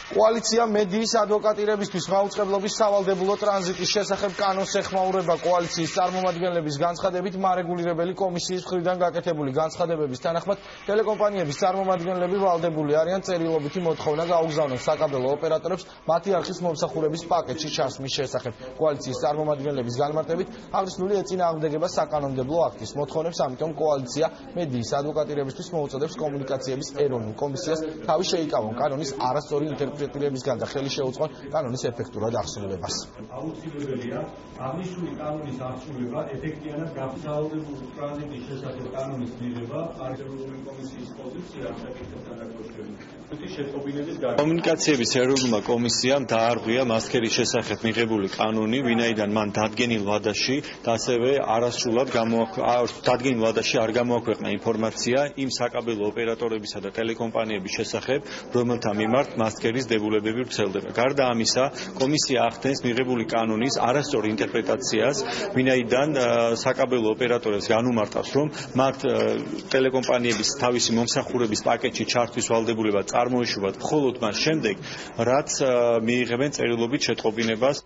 კოალიცია მედიის ადვოკატირებისთვის მაუწყებლობის სავალდებულო ტრანზიტის შესახებ კანონს ეხმაურება. კოალიციის წარმომადგენლების განცხადებით მარეგულირებელი კომისიის მხრიდან გაკეთებული განცხადებების თანახმად ტელეკომპანიების წარმომადგენლები ვალდებული არიან წერილობითი მოთხოვნა გაუგზავნონ საკაბელო ოპერატორებს მათი არხის მომსახურების პაკეტში ჩასმის შესახებ. კოალიციის წარმომადგენლების განმარტებით აღნიშნული ეწინააღმდეგება საკანონმდებლო აქტის მოთხოვნებს, ამიტომ კოალიცია მედიის ადვოკატირებისთვის მოუწოდებს კომუნიკაციების ეროვნულ კომისიას თავი შეიკავონ კანონის არასწორი ინტერპრეტირებისგან და ხელი შეუწყონ კანონის ეფექტურად აღსრულებას. აუცილებელია აღნიშნული კანონის აღსრულება ეფექტიანად გაფსაულებულ ტრანზიტის შესახებ კანონის მიღება არქეოლოგიური კომისიის პოზიცია საკითხებთან დაკავშირებით. კომუნიკაციების ეროვნულმა კომისიამ დაარღვია მასკერის შესახებ მიღებული კანონი, ვინაიდან მან დადგენილ ვადაში და ასევე არასრულად დადგენილ ვადაში არ გამოაქვეყნა ინფორმაცია იმ საკაბელო ოპერატორებისა და ტელეკომპანიების შესახებ, რომელთა მიმართ მასკერის დებულებები ვრცელდება. გარდა ამისა, კომისია ახდენს მიღებული კანონის არასწორ ინტერპრეტაციას, ვინაიდან საკაბელო ოპერატორებს განუმარტავს, რომ მათ ტელეკომპანიების თავისი მომსახურების პაკეტში ჩართვის ვალდებულება წარმოეშვათ მხოლოდ მას შემდეგ, რაც მიიღებენ წერილობით შეტყობინებას.